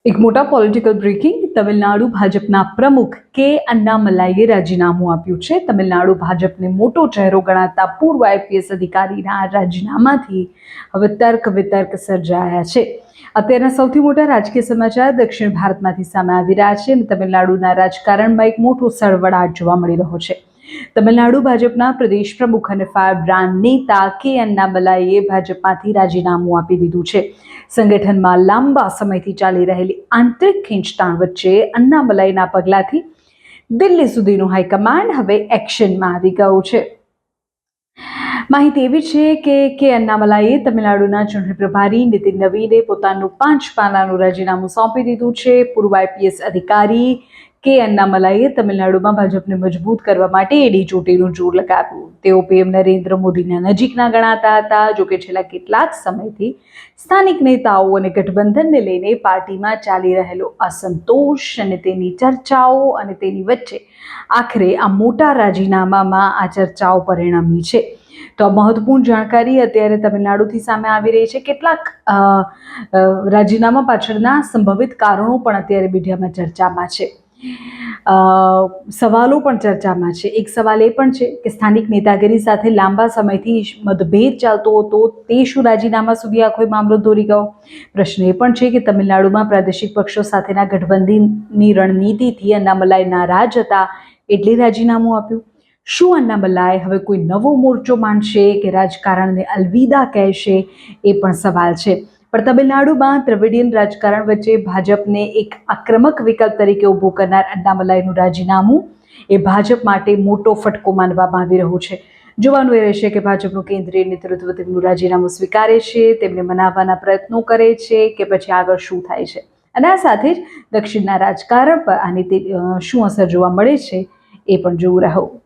એક મોટા political breaking Tamil Nadu ભાજપના પ્રમુખ કે અન્નામલાઈએ રાજીનામું આપ્યું છે. તમિલનાડુ ભાજપને મોટો ચહેરો ગણાતા પૂર્વ આઈપીએસ અધિકારીના રાજીનામાથી હવે તર્ક વિતર્ક સર્જાયા છે. અત્યારના સૌથી મોટા રાજકીય સમાચાર દક્ષિણ ભારતમાંથી સામે આવી રહ્યા છે અને તમિલનાડુના રાજકારણમાં એક મોટો સળવળાટ જોવા મળી રહ્યો છે. તમિલનાડુ ભાજપના પ્રદેશ પ્રમુખ અને ફાયર બ્રાન્ડ નેતા કે અન્નામલાઈએ ભાજપમાંથી રાજીનામું આપી દીધું છે. સંગઠનમાં લાંબા સમયથી ચાલી રહેલી આંતરિક ખેંચતાણ વચ્ચે અન્નામલાઈના પગલાથી દિલ્હી સુધીનું હાઈકમાન્ડ હવે એક્શનમાં આવી ગયું છે. માહિતી એવી છે કે અન્નામલાઈએ તમિલનાડુના ચૂંટણી પ્રભારી નીતિન નવીને પોતાનું 5 પાનાનું રાજીનામું સોંપી દીધું છે. પૂર્વ આઈપીએસ અધિકારી કે અન્નામલાઈએ તમિલનાડુમાં ભાજપને મજબૂત કરવા માટે એડી ચોટીનું જોર લગાવ્યું. તેઓ પીએમ નરેન્દ્ર મોદીના નજીકના ગણાતા હતા. જોકે છેલ્લા કેટલાક સમયથી સ્થાનિક નેતાઓ અને ગઠબંધનને લઈને પાર્ટીમાં ચાલી રહેલો અસંતોષ અને તેની ચર્ચાઓ અને તેની વચ્ચે આખરે આ મોટા રાજીનામામાં આ ચર્ચાઓ પરિણમી છે. તો આ મહત્વપૂર્ણ જાણકારી અત્યારે તમિલનાડુથી સામે આવી રહી છે. કેટલાક રાજીનામા પાછળના સંભવિત કારણો પણ અત્યારે મીડિયામાં ચર્ચામાં છે. સવાલો પણ ચર્ચામાં છે. એક સવાલ એ પણ છે કે સ્થાનિક નેતાગીરી સાથે લાંબા સમયથી મતભેદ ચાલતો હતો, તે શું રાજીનામા સુધી આખો મામલો દોરી ગયો? પ્રશ્ન એ પણ છે કે તમિલનાડુમાં પ્રાદેશિક પક્ષો સાથેના ગઠબંધનની રણનીતિથી અન્નામલાઈ નારાજ હતા એટલે રાજીનામું આપ્યું. શું અન્નામલાઈ હવે કોઈ નવો મોરચો માંડશે કે રાજકારણને અલવિદા કહેશે? એ પણ સવાલ છે. પણ તમિલનાડુમાં દ્રવિડિયન રાજકારણ વચ્ચે ભાજપને એક આક્રમક વિકલ્પ તરીકે ઊભો કરનાર અન્નામલાઈનું રાજીનામું એ ભાજપ માટે મોટો ફટકો માનવામાં આવી રહ્યો છે. જોવાનું એ રહેશે કે ભાજપનું કેન્દ્રીય નેતૃત્વ તેમનું રાજીનામું સ્વીકારે છે, તેમને મનાવવાના પ્રયત્નો કરે છે કે પછી આગળ શું થાય છે. અને આ સાથે જ દક્ષિણના રાજકારણ પર આની શું અસર જોવા મળે છે એ પણ જોવું રહ્યું.